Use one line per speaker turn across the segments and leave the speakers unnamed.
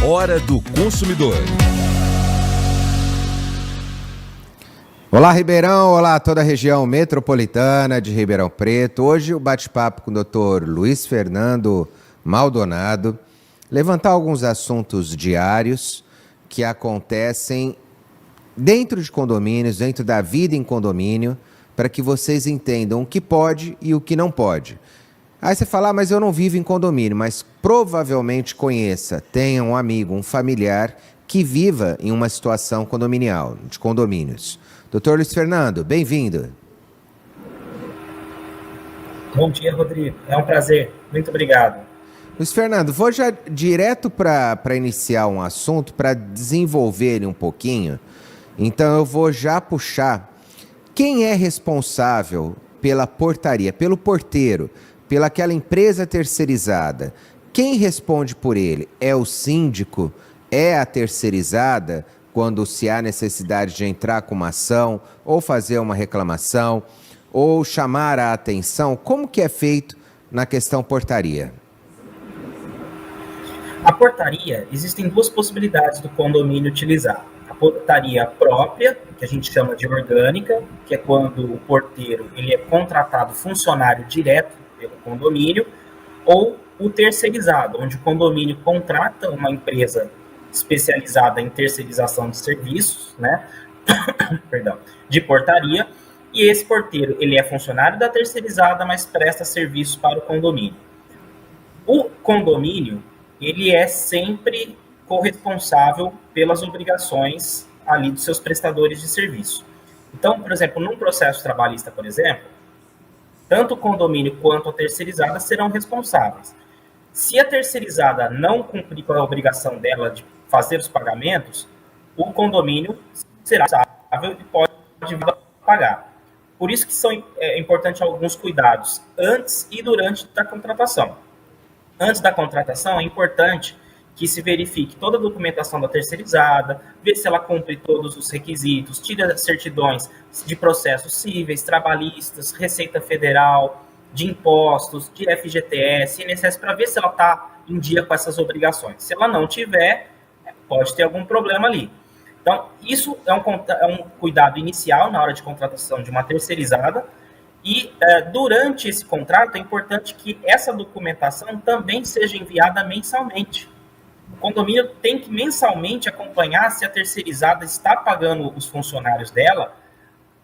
Hora do Consumidor.
Olá, Ribeirão. Olá, toda a região metropolitana de Ribeirão Preto. Hoje o bate-papo com o Dr. Luiz Fernando Maldonado. Levantar alguns assuntos diários que acontecem dentro de condomínios, dentro da vida em condomínio, para que vocês entendam o que pode e o que não pode. Aí você fala, mas eu não vivo em condomínio, mas provavelmente conheça, tenha um amigo, um familiar que viva em uma situação condominial, de condomínios. Doutor Luiz Fernando, bem-vindo.
Bom dia, Rodrigo. É um prazer. Muito obrigado.
Luiz Fernando, vou já direto para iniciar um assunto, para desenvolver ele um pouquinho. Então eu vou já puxar. Quem é responsável pela portaria, pelo porteiro, pelaquela empresa terceirizada? Quem responde por ele? É o síndico? É a terceirizada? Quando se há necessidade de entrar com uma ação, ou fazer uma reclamação, ou chamar a atenção? Como que é feito na questão portaria?
A portaria, existem duas possibilidades do condomínio utilizar. A portaria própria, que a gente chama de orgânica, que é quando o porteiro ele é contratado funcionário direto pelo condomínio, ou o terceirizado, onde o condomínio contrata uma empresa especializada em terceirização de serviços, né? Perdão, de portaria, e esse porteiro ele é funcionário da terceirizada, mas presta serviço para o condomínio. O condomínio ele é sempre corresponsável pelas obrigações ali dos seus prestadores de serviço. Então, por exemplo, num processo trabalhista, por exemplo, tanto o condomínio quanto a terceirizada serão responsáveis. Se a terceirizada não cumprir com a obrigação dela de fazer os pagamentos, o condomínio será responsável e pode pagar. Por isso que são importantes alguns cuidados antes e durante a contratação. Antes da contratação, é importante que se verifique toda a documentação da terceirizada, ver se ela cumpre todos os requisitos, tira certidões de processos cíveis, trabalhistas, Receita Federal, de impostos, de FGTS, INSS, para ver se ela está em dia com essas obrigações. Se ela não tiver, pode ter algum problema ali. Então, isso é um cuidado inicial na hora de contratação de uma terceirizada. E durante esse contrato é importante que essa documentação também seja enviada mensalmente. O condomínio tem que mensalmente acompanhar se a terceirizada está pagando os funcionários dela,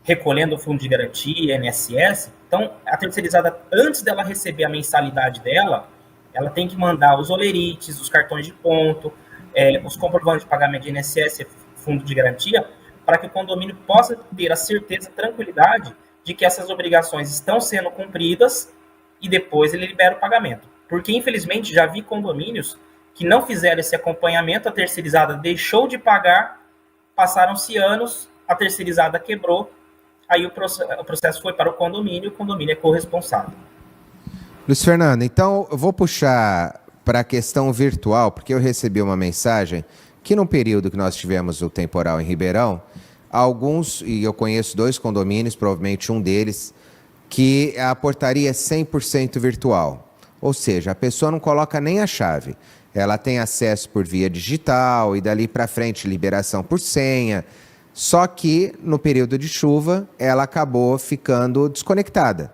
recolhendo o fundo de garantia, INSS. Então, a terceirizada, antes dela receber a mensalidade dela, ela tem que mandar os olerites, os cartões de ponto, os comprovantes de pagamento de INSS, fundo de garantia, para que o condomínio possa ter a certeza, tranquilidade de que essas obrigações estão sendo cumpridas e depois ele libera o pagamento. Porque, infelizmente, já vi condomínios que não fizeram esse acompanhamento, a terceirizada deixou de pagar, passaram-se anos, a terceirizada quebrou, aí o processo foi para o condomínio é corresponsável.
Luiz Fernando, então eu vou puxar para a questão virtual, porque eu recebi uma mensagem que no período que nós tivemos o temporal em Ribeirão, alguns, e eu conheço 2 condomínios, provavelmente um deles, que a portaria é 100% virtual. Ou seja, a pessoa não coloca nem a chave. Ela tem acesso por via digital e dali para frente liberação por senha. Só que no período de chuva ela acabou ficando desconectada.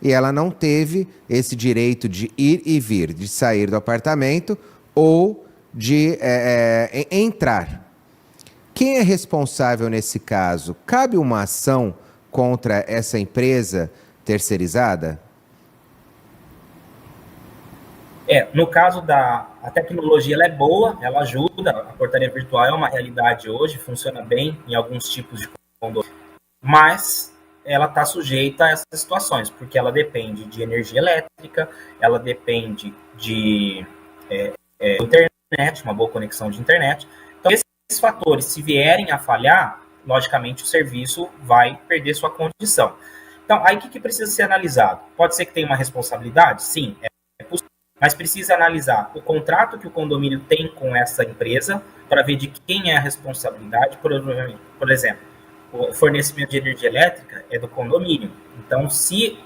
E ela não teve esse direito de ir e vir, de sair do apartamento ou de entrar. Quem é responsável nesse caso? Cabe uma ação contra essa empresa terceirizada?
No caso a tecnologia ela é boa, ela ajuda, a portaria virtual é uma realidade hoje, funciona bem em alguns tipos de condomínio, mas ela está sujeita a essas situações, porque ela depende de energia elétrica, ela depende de internet, uma boa conexão de internet. Então, esses fatores, se vierem a falhar, logicamente o serviço vai perder sua condição. Então, aí o que precisa ser analisado? Pode ser que tenha uma responsabilidade? Sim, é possível. Mas precisa analisar o contrato que o condomínio tem com essa empresa para ver de quem é a responsabilidade. Por exemplo, o fornecimento de energia elétrica é do condomínio. Então, se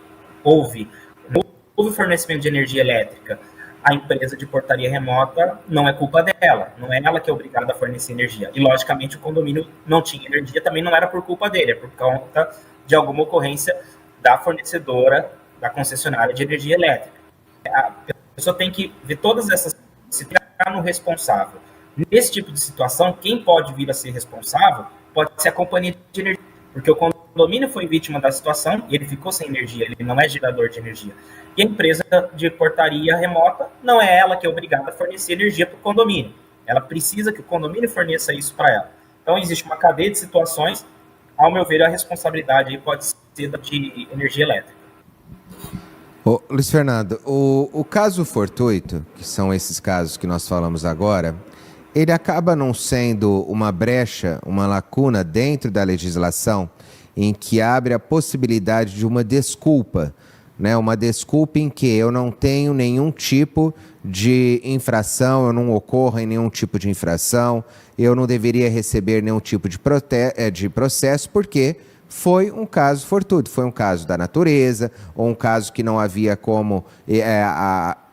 houve fornecimento de energia elétrica, a empresa de portaria remota não é culpa dela, não é ela que é obrigada a fornecer energia. E, logicamente, o condomínio não tinha energia, também não era por culpa dele, é por conta de alguma ocorrência da fornecedora, da concessionária de energia elétrica. A pessoa tem que ver todas essas, se ficar no responsável. Nesse tipo de situação, quem pode vir a ser responsável pode ser a companhia de energia, porque o condomínio foi vítima da situação e ele ficou sem energia, ele não é gerador de energia. E a empresa de portaria remota não é ela que é obrigada a fornecer energia para o condomínio. Ela precisa que o condomínio forneça isso para ela. Então, existe uma cadeia de situações. Ao meu ver, a responsabilidade aí pode ser de energia elétrica.
Ô, Luiz Fernando, o caso fortuito, que são esses casos que nós falamos agora, ele acaba não sendo uma brecha, uma lacuna dentro da legislação em que abre a possibilidade de uma desculpa, né? Uma desculpa em que eu não tenho nenhum tipo de infração, eu não ocorro em nenhum tipo de infração, eu não deveria receber nenhum tipo de processo, porque foi um caso fortuito, foi um caso da natureza, ou um caso que não havia como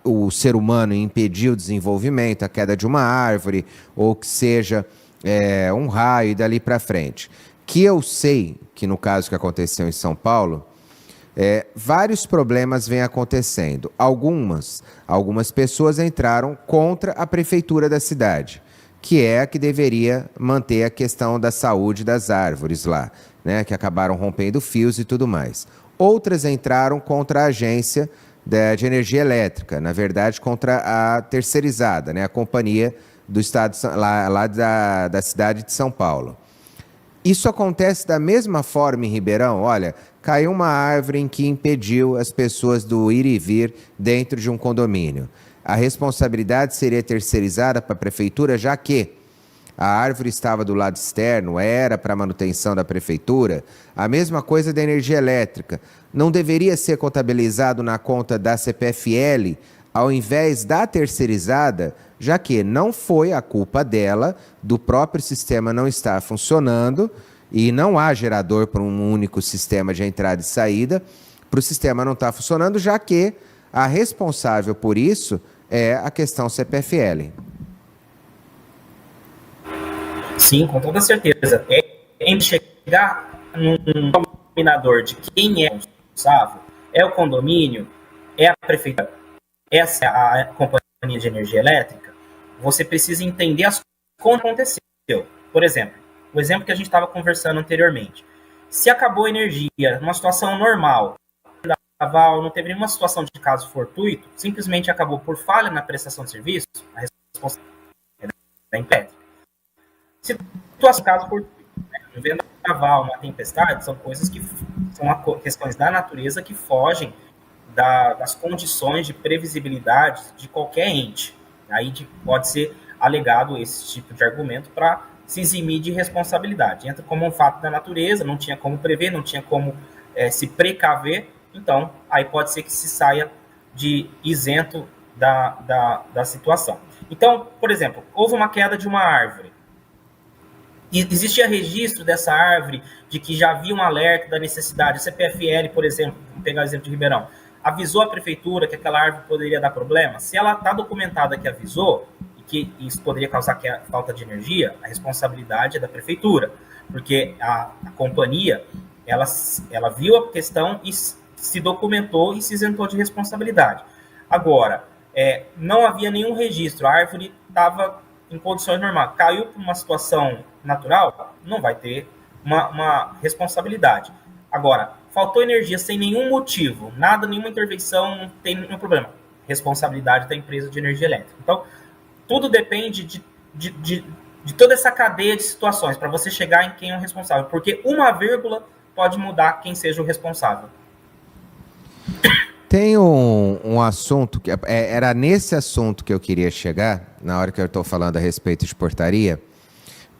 o ser humano impedir o desenvolvimento, a queda de uma árvore, ou que seja um raio e dali para frente. Que eu sei que no caso que aconteceu em São Paulo, vários problemas vêm acontecendo. Algumas pessoas entraram contra a prefeitura da cidade, que é a que deveria manter a questão da saúde das árvores lá, né, que acabaram rompendo fios e tudo mais. Outras entraram contra a agência de energia elétrica, na verdade contra a terceirizada, né, a companhia do estado lá da cidade de São Paulo. Isso acontece da mesma forma em Ribeirão. Olha, caiu uma árvore em que impediu as pessoas do ir e vir dentro de um condomínio. A responsabilidade seria terceirizada para a prefeitura, já que a árvore estava do lado externo, era para manutenção da prefeitura. A mesma coisa da energia elétrica. Não deveria ser contabilizado na conta da CPFL, ao invés da terceirizada, já que não foi a culpa dela, do próprio sistema não estar funcionando, e não há gerador para um único sistema de entrada e saída, para o sistema não estar funcionando, já que a responsável por isso é a questão CPFL.
Sim, com toda certeza. Em chegar num denominador de quem é responsável, é o condomínio, é a prefeitura, essa é a companhia de energia elétrica, você precisa entender as coisas que aconteceu. Por exemplo, o exemplo que a gente estava conversando anteriormente. Se acabou a energia numa situação normal, não teve nenhuma situação de caso fortuito, simplesmente acabou por falha na prestação de serviço, a responsabilidade é da empresa. Situação, caso fortuito, um vendaval, uma tempestade, são coisas que são questões da natureza que fogem das condições de previsibilidade de qualquer ente. Aí pode ser alegado esse tipo de argumento para se eximir de responsabilidade. Entra como um fato da natureza, não tinha como prever, não tinha como se precaver, então aí pode ser que se saia de isento da situação. Então, por exemplo, houve uma queda de uma árvore. E existia registro dessa árvore, de que já havia um alerta da necessidade. A CPFL, por exemplo, vamos pegar o exemplo de Ribeirão, avisou a prefeitura que aquela árvore poderia dar problema. Se ela está documentada que avisou, e que isso poderia causar falta de energia, a responsabilidade é da prefeitura, porque a companhia ela viu a questão e se documentou e se isentou de responsabilidade. Agora, não havia nenhum registro, a árvore estava em condições normais, caiu para uma situação natural, não vai ter uma responsabilidade. Agora, faltou energia sem nenhum motivo, nenhuma intervenção, não tem nenhum problema. Responsabilidade da empresa de energia elétrica. Então, tudo depende de toda essa cadeia de situações para você chegar em quem é o responsável, porque uma vírgula pode mudar quem seja o responsável.
Tem um assunto, era nesse assunto que eu queria chegar, na hora que eu estou falando a respeito de portaria,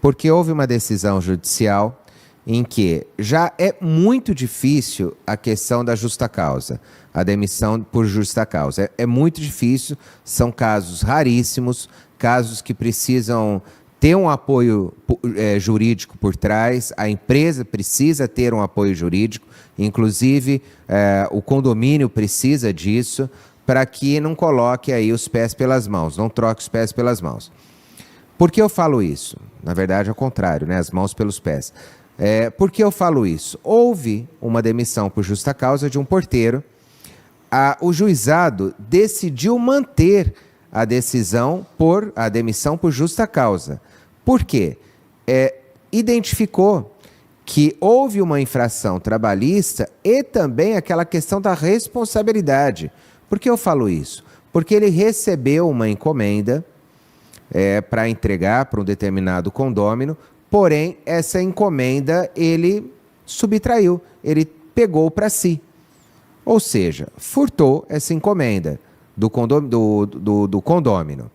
porque houve uma decisão judicial em que já é muito difícil a questão da justa causa, a demissão por justa causa. É muito difícil, são casos raríssimos, casos que precisam ter um apoio jurídico por trás, a empresa precisa ter um apoio jurídico, inclusive o condomínio precisa disso, para que não coloque aí os pés pelas mãos, não troque os pés pelas mãos. Por que eu falo isso? Na verdade, ao contrário, né? As mãos pelos pés. Por que eu falo isso? Houve uma demissão por justa causa de um porteiro. O juizado decidiu manter a demissão por justa causa. Por quê? Identificou que houve uma infração trabalhista e também aquela questão da responsabilidade. Por que eu falo isso? Porque ele recebeu uma encomenda para entregar para um determinado condômino, porém, essa encomenda ele subtraiu, ele pegou para si. Ou seja, furtou essa encomenda do condômino.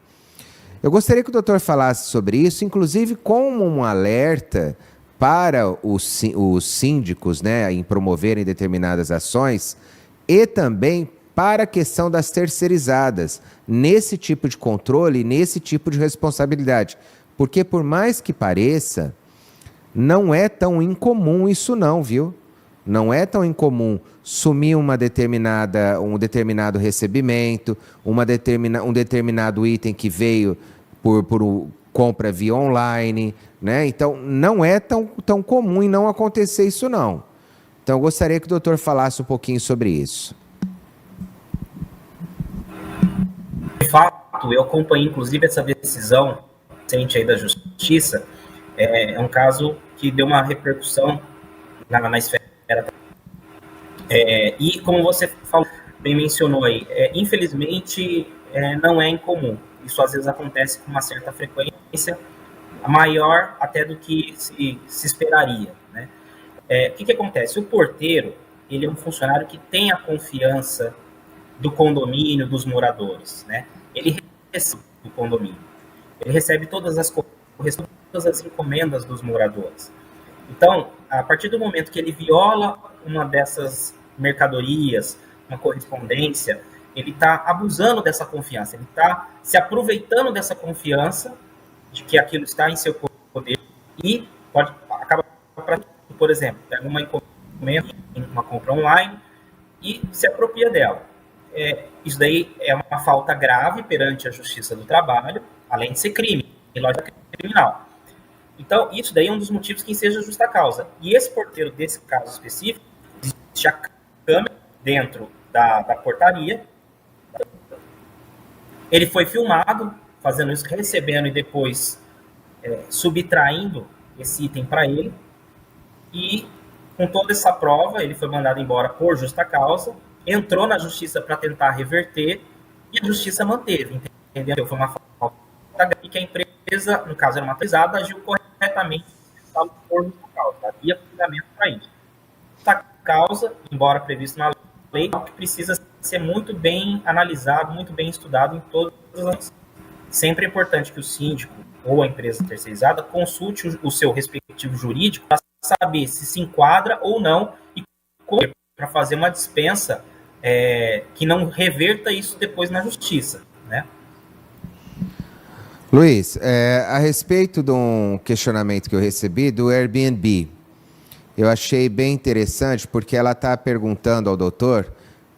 Eu gostaria que o doutor falasse sobre isso, inclusive como um alerta para os síndicos, né, em promoverem determinadas ações e também para a questão das terceirizadas, nesse tipo de controle, nesse tipo de responsabilidade. Porque por mais que pareça, não é tão incomum isso não, viu? Não é tão incomum sumir um determinado recebimento, um determinado item que veio por compra via online, né? Então, não é tão comum e não acontecer isso não. Então, eu gostaria que o doutor falasse um pouquinho sobre isso.
De fato, eu acompanhei, inclusive, essa decisão recente aí da Justiça. É um caso que deu uma repercussão na esfera. E como você falou, bem mencionou aí, infelizmente não é incomum. Isso às vezes acontece com uma certa frequência, maior até do que se esperaria, né? O que acontece? O porteiro, ele é um funcionário que tem a confiança do condomínio, dos moradores, né? Ele recebe do condomínio, ele recebe todas as encomendas dos moradores. Então, a partir do momento que ele viola uma dessas mercadorias, uma correspondência, ele está abusando dessa confiança, ele está se aproveitando dessa confiança de que aquilo está em seu poder e pode acabar, por exemplo, pega uma encomenda, uma compra online e se apropria dela. Isso daí é uma falta grave perante a Justiça do Trabalho, além de ser crime, e lógica criminal. Então, isso daí é um dos motivos que seja justa causa. E esse porteiro, desse caso específico, existe a câmera dentro da portaria. Ele foi filmado fazendo isso, recebendo e depois subtraindo esse item para ele. E com toda essa prova, ele foi mandado embora por justa causa, entrou na Justiça para tentar reverter e a Justiça manteve, entendeu? Foi uma falta e que a empresa, no caso era uma empresa, agiu corretamente por justa causa, havia fundamento para isso. Essa causa, embora previsto na lei, que precisa ser muito bem analisado, muito bem estudado em todas as... Sempre é importante que o síndico ou a empresa terceirizada consulte o seu respectivo jurídico para saber se enquadra ou não e para fazer uma dispensa que não reverta isso depois na justiça, né?
Luiz, a respeito de um questionamento que eu recebi do Airbnb, eu achei bem interessante porque ela está perguntando ao doutor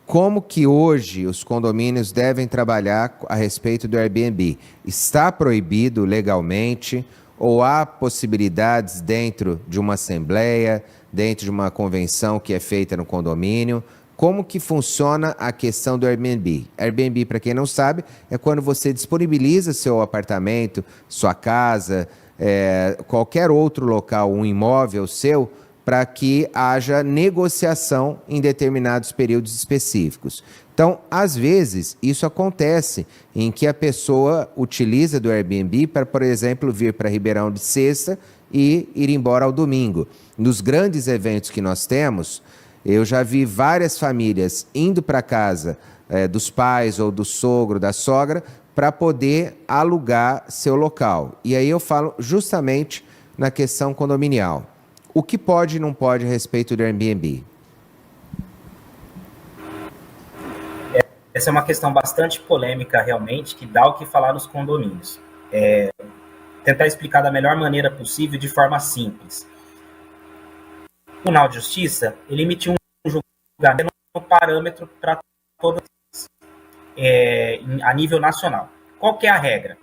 como que hoje os condomínios devem trabalhar a respeito do Airbnb. Está proibido legalmente ou há possibilidades dentro de uma assembleia, dentro de uma convenção que é feita no condomínio? Como que funciona a questão do Airbnb? Airbnb, para quem não sabe, é quando você disponibiliza seu apartamento, sua casa, qualquer outro local, um imóvel seu, para que haja negociação em determinados períodos específicos. Então, às vezes, isso acontece em que a pessoa utiliza do Airbnb para, por exemplo, vir para Ribeirão de sexta e ir embora ao domingo. Nos grandes eventos que nós temos, eu já vi várias famílias indo para casa dos pais ou do sogro, da sogra, para poder alugar seu local. E aí eu falo justamente na questão condominial. O que pode e não pode a respeito do Airbnb?
Essa é uma questão bastante polêmica, realmente, que dá o que falar nos condomínios. Tentar explicar da melhor maneira possível, de forma simples. O Tribunal de Justiça, ele emitiu um julgamento no parâmetro para todas. a nível nacional. Qual que é a regra?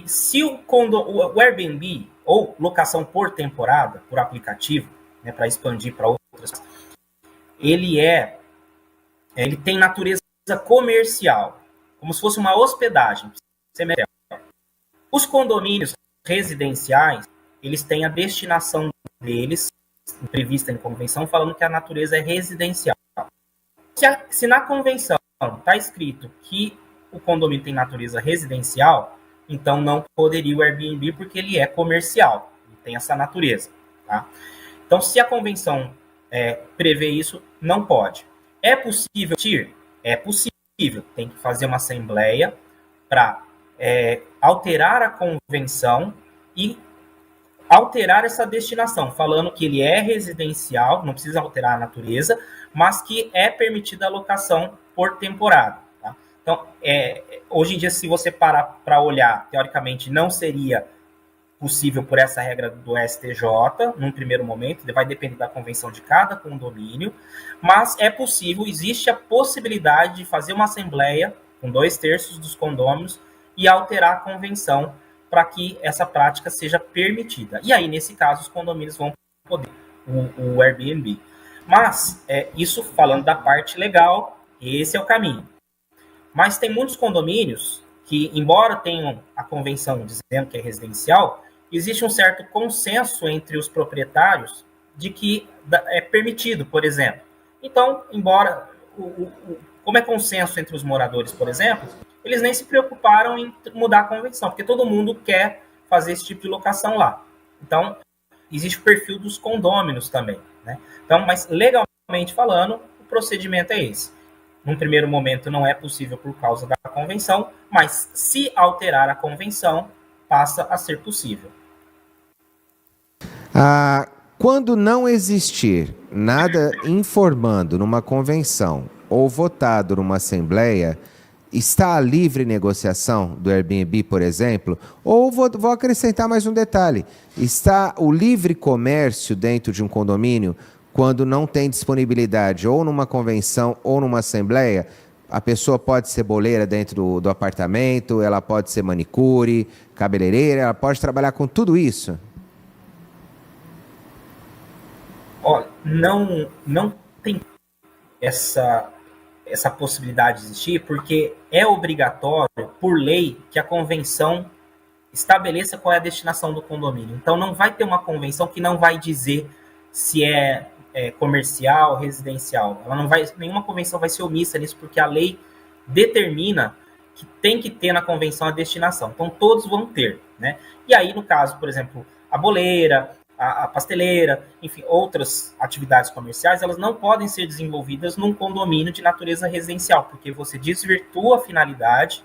Se o Airbnb ou locação por temporada, por aplicativo, né, para expandir para outras, ele tem natureza comercial, como se fosse uma hospedagem. Os condomínios residenciais, eles têm a destinação deles prevista em convenção, falando que a natureza é residencial. Se na convenção está escrito que o condomínio tem natureza residencial, então não poderia o Airbnb porque ele é comercial, ele tem essa natureza. Tá? Então, se a convenção prevê isso, não pode. É possível tirar? É possível. Tem que fazer uma assembleia para alterar a convenção e alterar essa destinação, falando que ele é residencial, não precisa alterar a natureza, mas que é permitida a locação por temporada. Tá? Então, hoje em dia, se você parar para olhar, teoricamente, não seria possível por essa regra do STJ, num primeiro momento, vai depender da convenção de cada condomínio, mas é possível, existe a possibilidade de fazer uma assembleia com 2/3 dos condôminos e alterar a convenção para que essa prática seja permitida. E aí, nesse caso, os condomínios vão poder o Airbnb. Mas, isso falando da parte legal, esse é o caminho. Mas tem muitos condomínios que, embora tenham a convenção dizendo que é residencial, existe um certo consenso entre os proprietários de que é permitido, por exemplo. Então, embora, como é consenso entre os moradores, por exemplo, eles nem se preocuparam em mudar a convenção, porque todo mundo quer fazer esse tipo de locação lá. Então, existe o perfil dos condôminos também. Né? Então, mas legalmente falando, o procedimento é esse. Num primeiro momento não é possível por causa da convenção, mas se alterar a convenção, passa a ser possível.
Quando não existir nada informando numa convenção ou votado numa assembleia, está a livre negociação do Airbnb, por exemplo? Ou vou acrescentar mais um detalhe. Está o livre comércio dentro de um condomínio quando não tem disponibilidade ou numa convenção ou numa assembleia? A pessoa pode ser boleira dentro do apartamento, ela pode ser manicure, cabeleireira, ela pode trabalhar com tudo isso?
Olha, não tem essa possibilidade de existir, porque é obrigatório, por lei, que a convenção estabeleça qual é a destinação do condomínio. Então, não vai ter uma convenção que não vai dizer se é comercial, residencial. Nenhuma convenção vai ser omissa nisso, porque a lei determina que tem que ter na convenção a destinação. Então, todos vão ter. Né? E aí, no caso, por exemplo, a boleira, a pasteleira, enfim, outras atividades comerciais, elas não podem ser desenvolvidas num condomínio de natureza residencial, porque você desvirtua a finalidade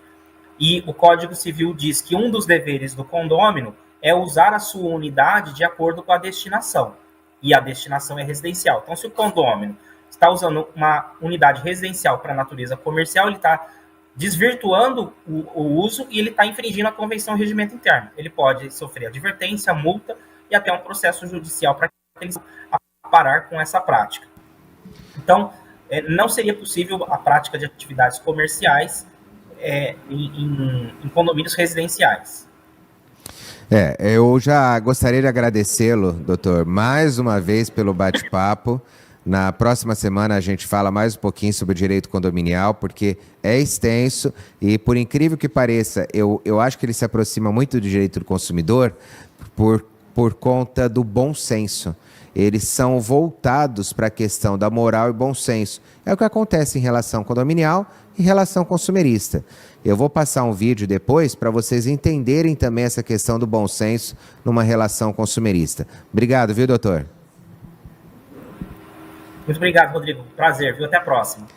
e o Código Civil diz que um dos deveres do condômino é usar a sua unidade de acordo com a destinação, e a destinação é residencial. Então, se o condômino está usando uma unidade residencial para natureza comercial, ele está desvirtuando o uso e ele está infringindo a Convenção de Regimento Interno. Ele pode sofrer advertência, multa, e até um processo judicial para que eles parar com essa prática. Então, não seria possível a prática de atividades comerciais em condomínios residenciais.
Eu já gostaria de agradecê-lo, doutor, mais uma vez pelo bate-papo. Na próxima semana a gente fala mais um pouquinho sobre o direito condominial, porque é extenso e, por incrível que pareça, eu acho que ele se aproxima muito do direito do consumidor por conta do bom senso. Eles são voltados para a questão da moral e bom senso. É o que acontece em relação condominial e relação consumerista. Eu vou passar um vídeo depois para vocês entenderem também essa questão do bom senso numa relação consumerista. Obrigado, viu, doutor?
Muito obrigado, Rodrigo. Prazer, viu? Até a próxima.